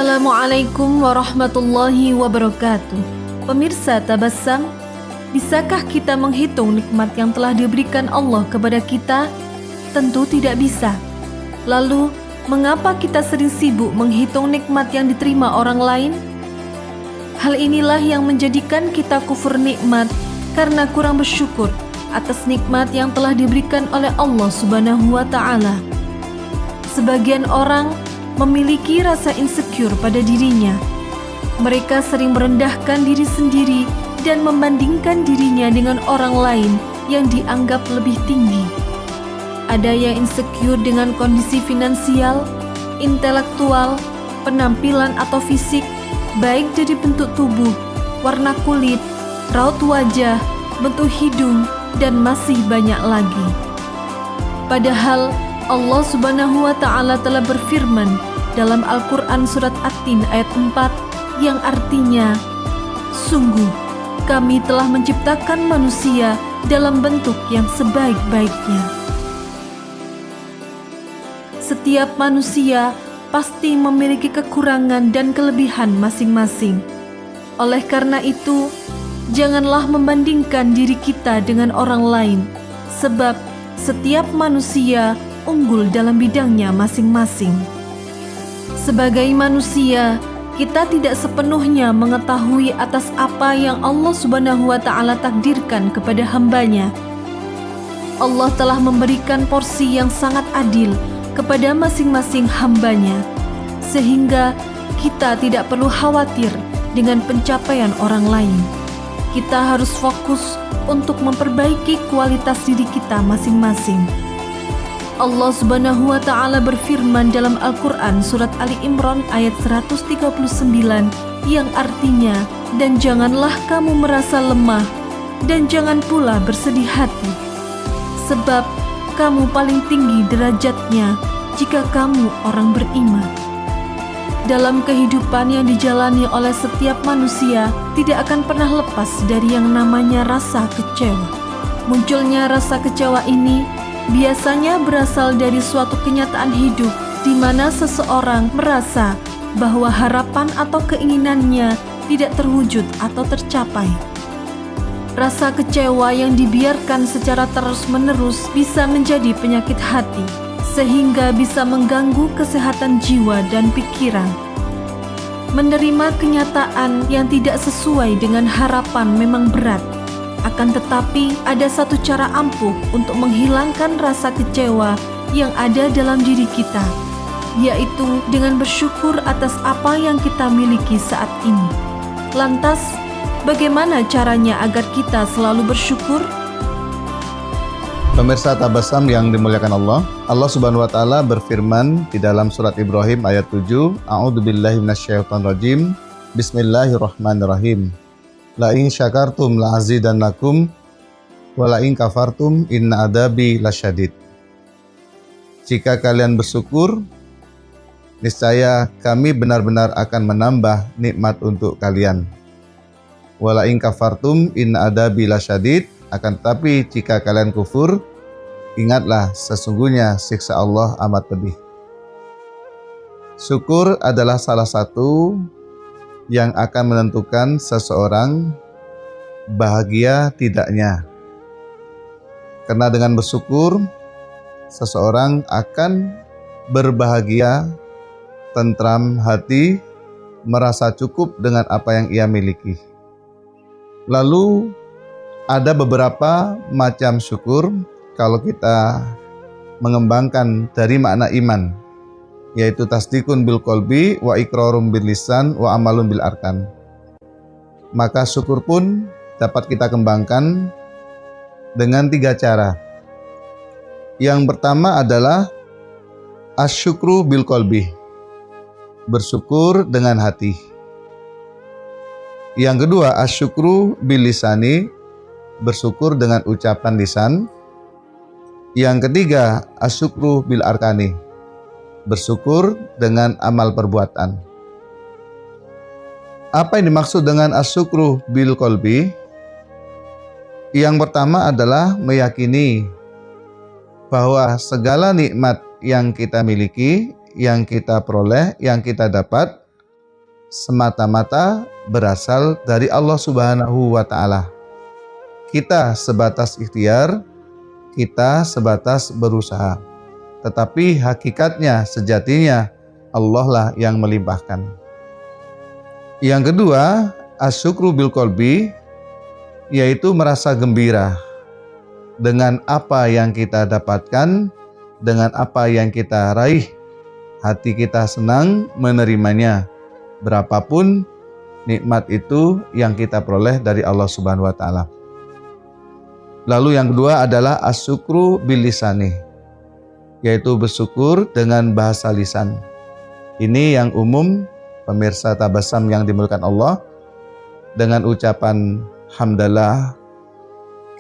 Assalamualaikum warahmatullahi wabarakatuh. Pemirsa Tabassam, bisakah kita menghitung nikmat yang telah diberikan Allah kepada kita? Tentu tidak bisa. Lalu, mengapa kita sering sibuk menghitung nikmat yang diterima orang lain? Hal inilah yang menjadikan kita kufur nikmat karena kurang bersyukur atas nikmat yang telah diberikan oleh Allah Subhanahu wa Ta'ala. Sebagian orang memiliki rasa insecure pada dirinya. Mereka sering merendahkan diri sendiri dan membandingkan dirinya dengan orang lain yang dianggap lebih tinggi. Ada yang insecure dengan kondisi finansial, intelektual, penampilan atau fisik, baik dari bentuk tubuh, warna kulit, raut wajah, bentuk hidung, dan masih banyak lagi. Padahal Allah Subhanahu wa Ta'ala telah berfirman dalam Al-Quran surat At-Tin ayat 4 yang artinya, sungguh kami telah menciptakan manusia dalam bentuk yang sebaik-baiknya. Setiap manusia pasti memiliki kekurangan dan kelebihan masing-masing. Oleh karena itu, janganlah membandingkan diri kita dengan orang lain, sebab setiap manusia unggul dalam bidangnya masing-masing. Sebagai manusia, kita tidak sepenuhnya mengetahui atas apa yang Allah Subhanahu wa Ta'ala takdirkan kepada hambanya. Allah telah memberikan porsi yang sangat adil kepada masing-masing hambanya, sehingga kita tidak perlu khawatir dengan pencapaian orang lain. Kita harus fokus untuk memperbaiki kualitas diri kita masing-masing. Allah Subhanahu wa Ta'ala berfirman dalam Al-Quran surat Ali Imran ayat 139 yang artinya, dan janganlah kamu merasa lemah dan jangan pula bersedih hati, sebab kamu paling tinggi derajatnya jika kamu orang beriman. Dalam kehidupan yang dijalani oleh setiap manusia tidak akan pernah lepas dari yang namanya rasa kecewa. Munculnya rasa kecewa ini biasanya berasal dari suatu kenyataan hidup di mana seseorang merasa bahwa harapan atau keinginannya tidak terwujud atau tercapai. Rasa kecewa yang dibiarkan secara terus-menerus bisa menjadi penyakit hati, sehingga bisa mengganggu kesehatan jiwa dan pikiran. Menerima kenyataan yang tidak sesuai dengan harapan memang berat. Akan tetapi, ada satu cara ampuh untuk menghilangkan rasa kecewa yang ada dalam diri kita, yaitu dengan bersyukur atas apa yang kita miliki saat ini. Lantas, bagaimana caranya agar kita selalu bersyukur? Pemirsa Tabassam yang dimuliakan Allah, Allah Subhanahu wa Ta'ala berfirman di dalam surat Ibrahim ayat 7, A'udzubillahi minasyaitonirrajim, Bismillahirrahmanirrahim. La in syakartum la azidannakum wa la in kafartum inna adabi lasyadid. Jika kalian bersyukur, niscaya kami benar-benar akan menambah nikmat untuk kalian. Wa la in kafartum inna adabi lasyadid. Akan tetapi jika kalian kufur, ingatlah sesungguhnya siksa Allah amat pedih. Syukur adalah salah satu yang akan menentukan seseorang bahagia tidaknya. Karena dengan bersyukur, seseorang akan berbahagia, tentram hati, merasa cukup dengan apa yang ia miliki. Lalu ada beberapa macam syukur kalau kita mengembangkan dari makna iman, yaitu tasdikun bil qalbi wa iqrarum bil lisan wa amalun bil arkan. Maka syukur pun dapat kita kembangkan dengan 3 cara. Yang pertama adalah asyukru bil qalbi, bersyukur dengan hati. Yang kedua asyukru bil lisani, bersyukur dengan ucapan lisan. Yang ketiga asyukru bil arkani, bersyukur dengan amal perbuatan. Apa yang dimaksud dengan asyukru bil qalbi? Yang pertama adalah meyakini bahwa segala nikmat yang kita miliki, yang kita peroleh, yang kita dapat semata-mata berasal dari Allah Subhanahu wa Ta'ala. Kita sebatas ikhtiar, kita sebatas berusaha. Tetapi hakikatnya, sejatinya Allah lah yang melimpahkan. Yang kedua, asyukru bil qalbi, yaitu merasa gembira dengan apa yang kita dapatkan, dengan apa yang kita raih. Hati kita senang menerimanya, berapapun nikmat itu yang kita peroleh dari Allah Subhanahu wa Ta'ala. Lalu yang kedua adalah asyukru bil lisani, yaitu bersyukur dengan bahasa lisan. Ini yang umum pemirsa Tabassum yang dimuliakan Allah. Dengan ucapan hamdalah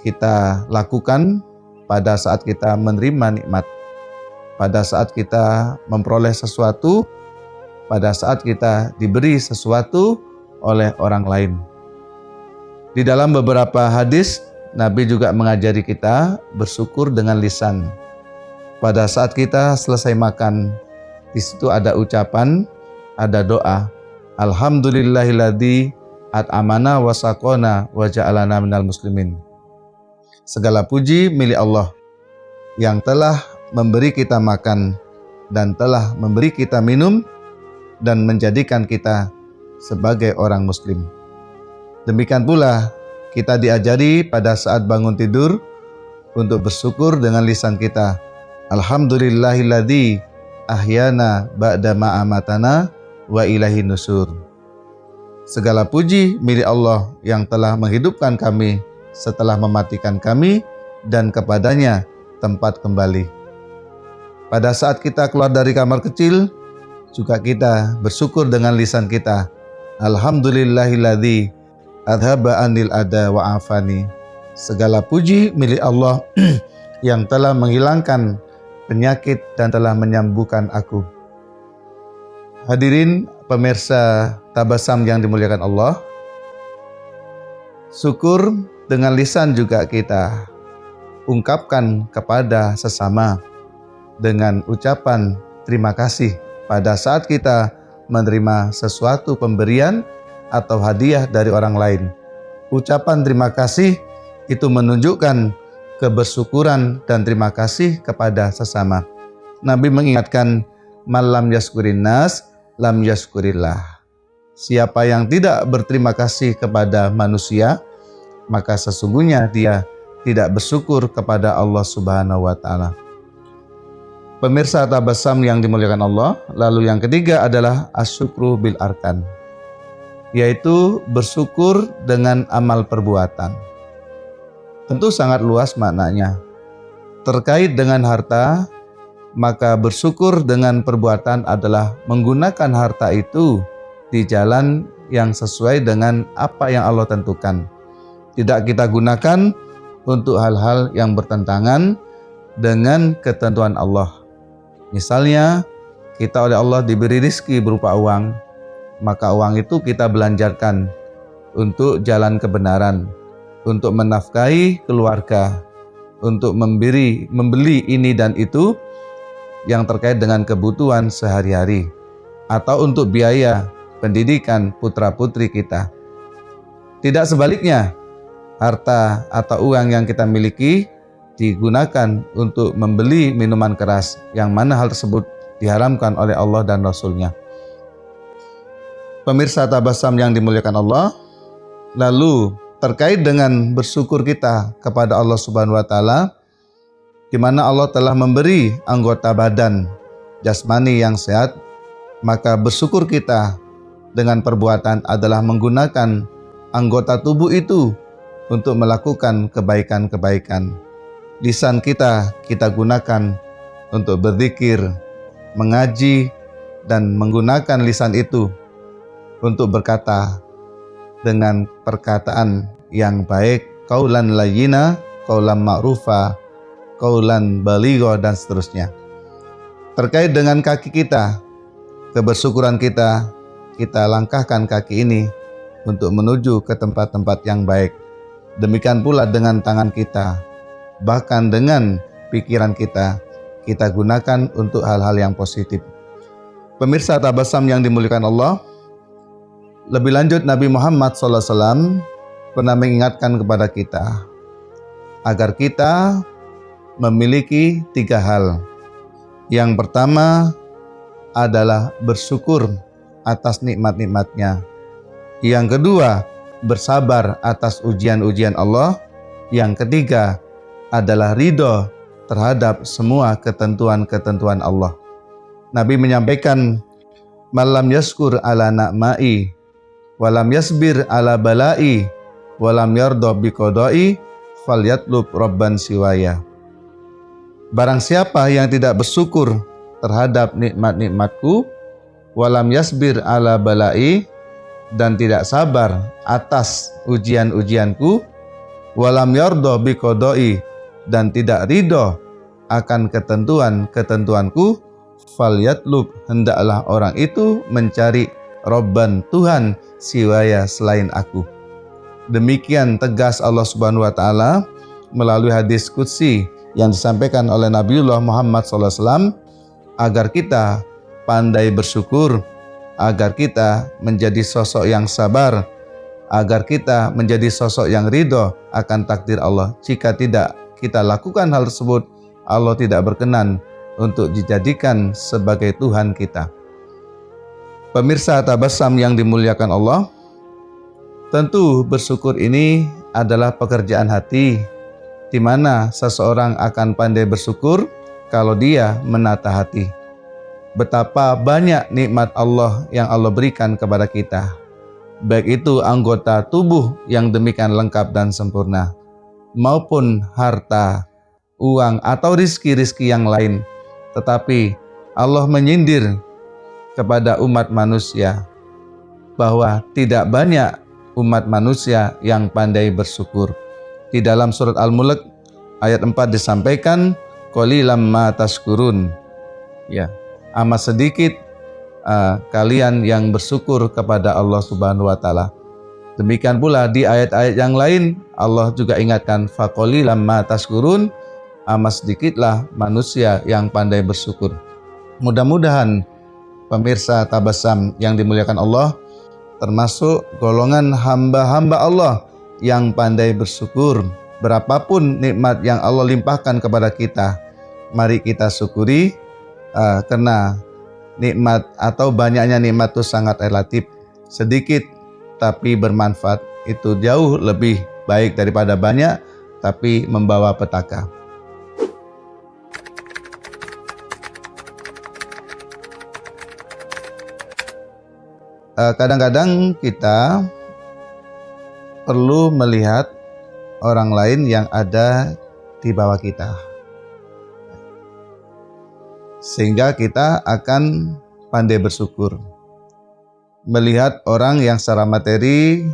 kita lakukan pada saat kita menerima nikmat, pada saat kita memperoleh sesuatu, pada saat kita diberi sesuatu oleh orang lain. Di dalam beberapa hadis, Nabi juga mengajari kita bersyukur dengan lisan. Pada saat kita selesai makan, di situ ada ucapan, ada doa. Alhamdulillahilladzi at'amana wa saqona wa ja'alana minal muslimin. Segala puji milik Allah yang telah memberi kita makan dan telah memberi kita minum dan menjadikan kita sebagai orang muslim. Demikian pula kita diajari pada saat bangun tidur untuk bersyukur dengan lisan kita. Alhamdulillahilladzi ahyana ba'da ma amatana wa ilahi nusur. Segala puji milik Allah yang telah menghidupkan kami setelah mematikan kami dan kepadanya tempat kembali. Pada saat kita keluar dari kamar kecil, juga kita bersyukur dengan lisan kita. Alhamdulillahilladzi adhaba anil ada wa afani. Segala puji milik Allah yang telah menghilangkan penyakit dan telah menyembuhkan aku. Hadirin pemirsa Tabassum yang dimuliakan Allah, syukur dengan lisan juga kita ungkapkan kepada sesama dengan ucapan terima kasih pada saat kita menerima sesuatu pemberian atau hadiah dari orang lain. Ucapan terima kasih itu menunjukkan kebersyukuran dan terima kasih kepada sesama. Nabi mengingatkan, "Malam yaskurin nas, lam yaskurillah." Siapa yang tidak berterima kasih kepada manusia, maka sesungguhnya dia tidak bersyukur kepada Allah Subhanahu wa Ta'ala. Pemirsa Tabassum yang dimuliakan Allah, lalu yang ketiga adalah asyukru bil arkan, yaitu bersyukur dengan amal perbuatan. Tentu sangat luas maknanya. Terkait dengan harta, maka bersyukur dengan perbuatan adalah menggunakan harta itu di jalan yang sesuai dengan apa yang Allah tentukan. Tidak kita gunakan untuk hal-hal yang bertentangan dengan ketentuan Allah. Misalnya, kita oleh Allah diberi rezeki berupa uang, maka uang itu kita belanjarkan untuk jalan kebenaran, untuk menafkahi keluarga, untuk membeli ini dan itu yang terkait dengan kebutuhan sehari-hari, atau untuk biaya pendidikan putra-putri kita. Tidak sebaliknya, harta atau uang yang kita miliki digunakan untuk membeli minuman keras, yang mana hal tersebut diharamkan oleh Allah dan Rasul-Nya. Pemirsa Tabassum yang dimuliakan Allah, lalu terkait dengan bersyukur kita kepada Allah Subhanahu wa Ta'ala, di mana Allah telah memberi anggota badan jasmani yang sehat, maka bersyukur kita dengan perbuatan adalah menggunakan anggota tubuh itu untuk melakukan kebaikan-kebaikan. Lisan kita gunakan untuk berzikir, mengaji, dan menggunakan lisan itu untuk berkata dengan perkataan yang baik, qaulan layyina, qaulan ma'rufa, qaulan baligha, dan seterusnya. Terkait dengan kaki kita, kebersyukuran kita langkahkan kaki ini untuk menuju ke tempat-tempat yang baik. Demikian pula dengan tangan kita, bahkan dengan pikiran kita gunakan untuk hal-hal yang positif. Pemirsa Tabassum yang dimuliakan Allah, Lebih lanjut, Nabi Muhammad SAW pernah mengingatkan kepada kita agar kita memiliki 3 hal. Yang pertama adalah bersyukur atas nikmat-nikmatnya. Yang kedua, bersabar atas ujian-ujian Allah. Yang ketiga adalah ridho terhadap semua ketentuan-ketentuan Allah. Nabi menyampaikan, "Malam yaskur ala na'mai, walam yasbir ala balai, walam yardo biqodai, falyatlub robban siwaya." Barang siapa yang tidak bersyukur terhadap nikmat-nikmatku, walam yasbir ala balai, dan tidak sabar atas ujian-ujianku, walam yardo biqodai, dan tidak ridho akan ketentuan-ketentuanku, falyatlub, hendaklah orang itu mencari Robban, Tuhan siwaya selain aku. Demikian tegas Allah Subhanahu wa taala melalui hadis qudsi yang disampaikan oleh Nabiullah Muhammad SAW agar kita pandai bersyukur, agar kita menjadi sosok yang sabar, agar kita menjadi sosok yang ridho akan takdir Allah. Jika tidak kita lakukan hal tersebut, Allah tidak berkenan untuk dijadikan sebagai Tuhan kita. Pemirsa Tabassum yang dimuliakan Allah, tentu bersyukur ini adalah pekerjaan hati, di mana seseorang akan pandai bersyukur kalau dia menata hati. Betapa banyak nikmat Allah yang Allah berikan kepada kita, baik itu anggota tubuh yang demikian lengkap dan sempurna, maupun harta, uang, atau rizki-rizki yang lain. Tetapi Allah menyindir kepada umat manusia bahwa tidak banyak umat manusia yang pandai bersyukur. Di dalam surat Al-Mulk ayat 4 disampaikan, qalilam ma tashkurun. Ya, amat sedikit kalian yang bersyukur kepada Allah Subhanahu wa taala. Demikian pula di ayat-ayat yang lain Allah juga ingatkan, faqalilam ma tashkurun, amat sedikitlah manusia yang pandai bersyukur. Mudah-mudahan pemirsa Tabassum yang dimuliakan Allah termasuk golongan hamba-hamba Allah yang pandai bersyukur. Berapapun nikmat yang Allah limpahkan kepada kita, mari kita syukuri, karena nikmat atau banyaknya nikmat itu sangat relatif. Sedikit tapi bermanfaat itu jauh lebih baik daripada banyak tapi membawa petaka. Kadang-kadang kita perlu melihat orang lain yang ada di bawah kita, sehingga kita akan pandai bersyukur. Melihat orang yang secara materi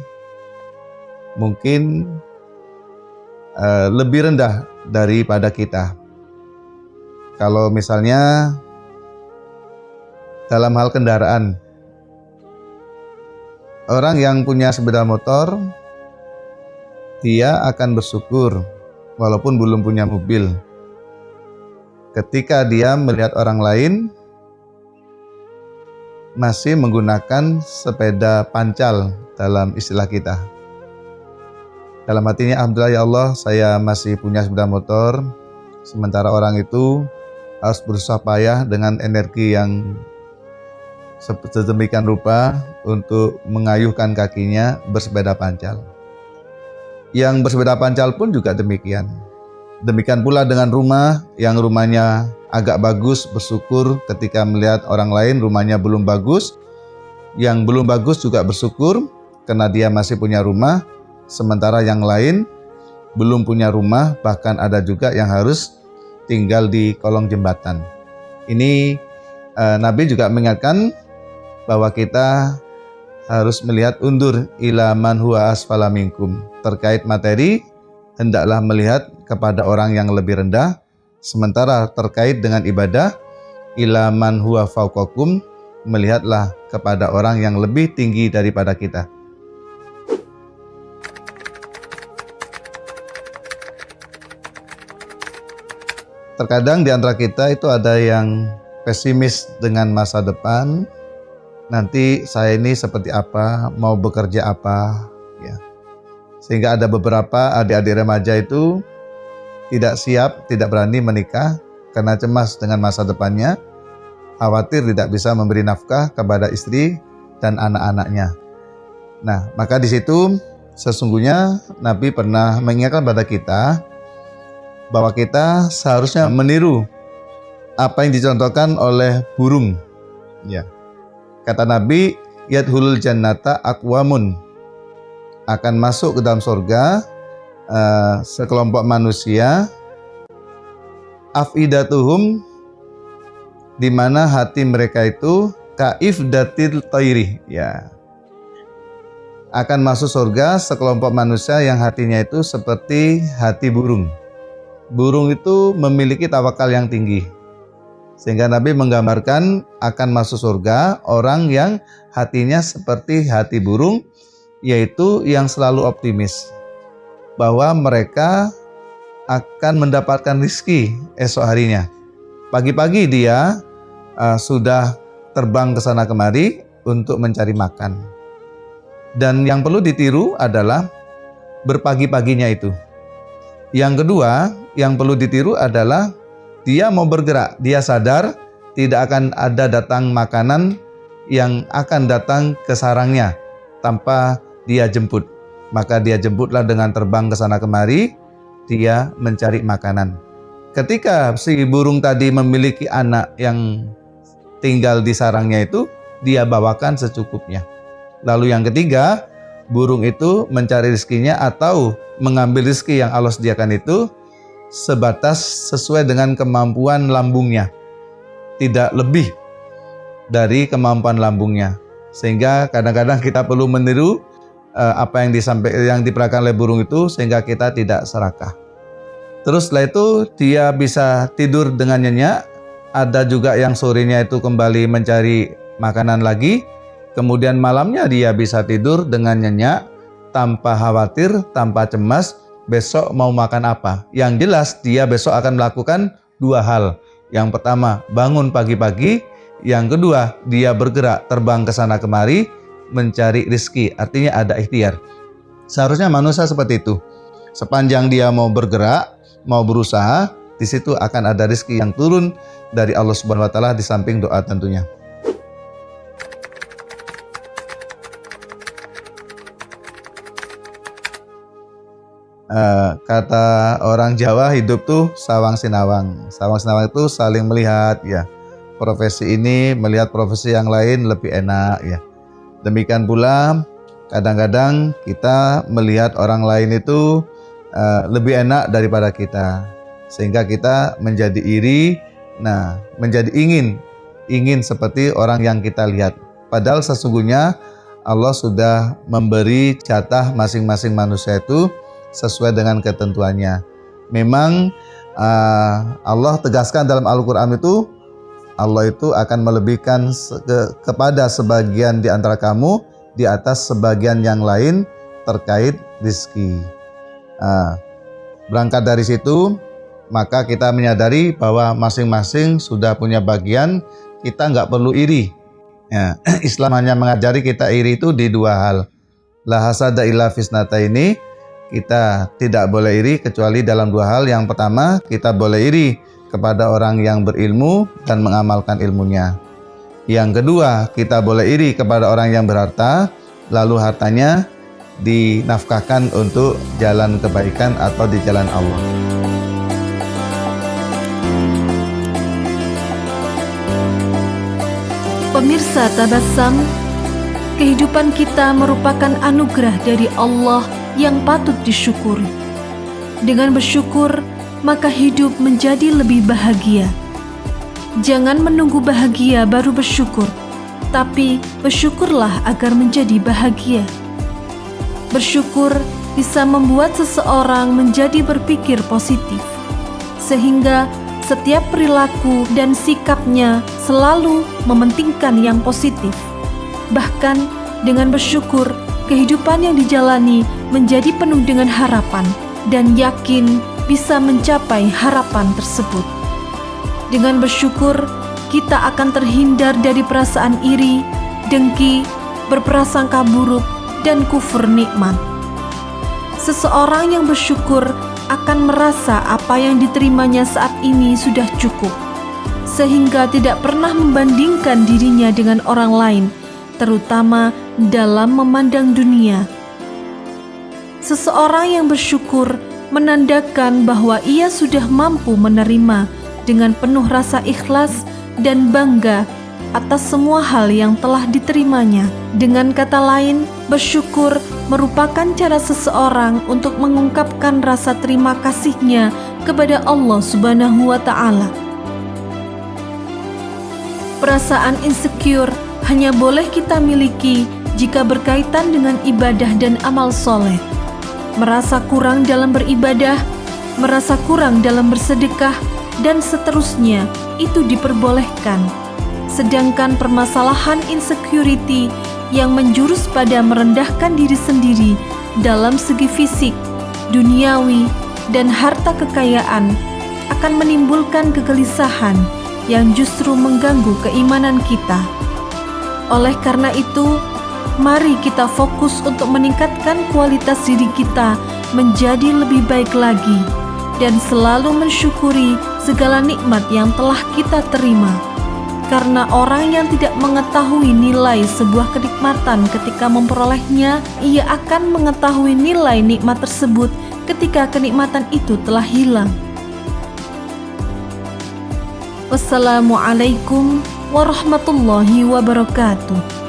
mungkin lebih rendah daripada kita. Kalau misalnya dalam hal kendaraan, orang yang punya sepeda motor, dia akan bersyukur walaupun belum punya mobil. Ketika dia melihat orang lain masih menggunakan sepeda pancal dalam istilah kita. Dalam hatinya, alhamdulillah ya Allah, saya masih punya sepeda motor, sementara orang itu harus berusaha payah dengan energi yang sedemikian rupa untuk mengayuhkan kakinya bersepeda pancal. Yang bersepeda pancal pun juga demikian. Demikian pula dengan rumah, yang rumahnya agak bagus, bersyukur ketika melihat orang lain rumahnya belum bagus. Yang belum bagus juga bersyukur karena dia masih punya rumah, sementara yang lain belum punya rumah, bahkan ada juga yang harus tinggal di kolong jembatan. Ini Nabi juga mengingatkan bahwa kita harus melihat undur ila man huwa asfala minkum. Terkait materi, hendaklah melihat kepada orang yang lebih rendah. Sementara terkait dengan ibadah, ila man huwa fauqakum, melihatlah kepada orang yang lebih tinggi daripada kita. Terkadang di antara kita itu ada yang pesimis dengan masa depan, nanti saya ini seperti apa, mau bekerja apa, ya. Sehingga ada beberapa adik-adik remaja itu tidak siap, tidak berani menikah karena cemas dengan masa depannya, khawatir tidak bisa memberi nafkah kepada istri dan anak-anaknya. Nah, maka di situ sesungguhnya Nabi pernah mengingatkan pada kita bahwa kita seharusnya meniru apa yang dicontohkan oleh burung. Ya. Kata Nabi, yadhulul jannata aqwamun, akan masuk ke dalam surga sekelompok manusia, afidatuhum, di mana hati mereka itu kaifdatil thairi, ya. Akan masuk surga sekelompok manusia yang hatinya itu seperti hati burung. Burung itu memiliki tawakal yang tinggi. Sehingga Nabi menggambarkan akan masuk surga orang yang hatinya seperti hati burung, yaitu yang selalu optimis bahwa mereka akan mendapatkan rezeki esok harinya. Pagi-pagi dia sudah terbang ke sana kemari untuk mencari makan. Dan yang perlu ditiru adalah berpagi-paginya itu. Yang kedua, yang perlu ditiru adalah dia mau bergerak. Dia sadar tidak akan ada datang makanan yang akan datang ke sarangnya tanpa dia jemput. Maka dia jemputlah dengan terbang ke sana kemari, dia mencari makanan. Ketika si burung tadi memiliki anak yang tinggal di sarangnya itu, dia bawakan secukupnya. Lalu yang ketiga, burung itu mencari rezekinya atau mengambil rezeki yang Allah sediakan itu sebatas sesuai dengan kemampuan lambungnya, tidak lebih dari kemampuan lambungnya. Sehingga kadang-kadang kita perlu meniru apa yang diperagakan oleh burung itu sehingga kita tidak serakah. Terus setelah itu dia bisa tidur dengan nyenyak. Ada juga yang sorenya itu kembali mencari makanan lagi. Kemudian malamnya dia bisa tidur dengan nyenyak, tanpa khawatir, tanpa cemas besok mau makan apa. Yang jelas dia besok akan melakukan dua hal. Yang pertama, bangun pagi-pagi. Yang kedua, dia bergerak terbang ke sana kemari mencari rezeki. Artinya ada ikhtiar. Seharusnya manusia seperti itu. Sepanjang dia mau bergerak, mau berusaha, di situ akan ada rezeki yang turun dari Allah Subhanahu wa taala di samping doa tentunya. Kata orang Jawa, hidup tuh sawang sinawang. Sawang sinawang itu saling melihat, ya. Profesi ini melihat profesi yang lain lebih enak, ya. Demikian pula kadang-kadang kita melihat orang lain itu lebih enak daripada kita, sehingga kita menjadi iri, menjadi ingin seperti orang yang kita lihat. Padahal sesungguhnya Allah sudah memberi jatah masing-masing manusia itu sesuai dengan ketentuannya. Memang Allah tegaskan dalam Al-Quran itu, Allah itu akan melebihkan kepada sebagian di antara kamu di atas sebagian yang lain terkait rezeki. Berangkat dari situ, maka kita menyadari bahwa masing-masing sudah punya bagian, kita nggak perlu iri. Ya, Islam hanya mengajari kita iri itu di dua hal. La hasada illa fisnata ini, kita tidak boleh iri kecuali dalam dua hal. Yang pertama, kita boleh iri kepada orang yang berilmu dan mengamalkan ilmunya. Yang kedua, kita boleh iri kepada orang yang berharta, lalu hartanya dinafkahkan untuk jalan kebaikan atau di jalan Allah. Pemirsa Tabassum, kehidupan kita merupakan anugerah dari Allah yang patut disyukuri. Dengan bersyukur, maka hidup menjadi lebih bahagia. Jangan menunggu bahagia baru bersyukur, tapi bersyukurlah agar menjadi bahagia. Bersyukur bisa membuat seseorang menjadi berpikir positif, sehingga setiap perilaku dan sikapnya selalu mementingkan yang positif. Bahkan dengan bersyukur, kehidupan yang dijalani menjadi penuh dengan harapan dan yakin bisa mencapai harapan tersebut. Dengan bersyukur, kita akan terhindar dari perasaan iri, dengki, berprasangka buruk, dan kufur nikmat. Seseorang yang bersyukur akan merasa apa yang diterimanya saat ini sudah cukup, sehingga tidak pernah membandingkan dirinya dengan orang lain, terutama dalam memandang dunia. Seseorang yang bersyukur menandakan bahwa ia sudah mampu menerima dengan penuh rasa ikhlas dan bangga atas semua hal yang telah diterimanya. Dengan kata lain, bersyukur merupakan cara seseorang untuk mengungkapkan rasa terima kasihnya kepada Allah Subhanahu wa Ta'ala. Perasaan insecure hanya boleh kita miliki jika berkaitan dengan ibadah dan amal soleh. Merasa kurang dalam beribadah, merasa kurang dalam bersedekah, dan seterusnya itu diperbolehkan. Sedangkan permasalahan insecurity yang menjurus pada merendahkan diri sendiri dalam segi fisik, duniawi, dan harta kekayaan akan menimbulkan kegelisahan yang justru mengganggu keimanan kita. Oleh karena itu, mari kita fokus untuk meningkatkan kualitas diri kita menjadi lebih baik lagi dan selalu mensyukuri segala nikmat yang telah kita terima. Karena orang yang tidak mengetahui nilai sebuah kenikmatan ketika memperolehnya, ia akan mengetahui nilai nikmat tersebut ketika kenikmatan itu telah hilang. Wassalamualaikum warahmatullahi wabarakatuh.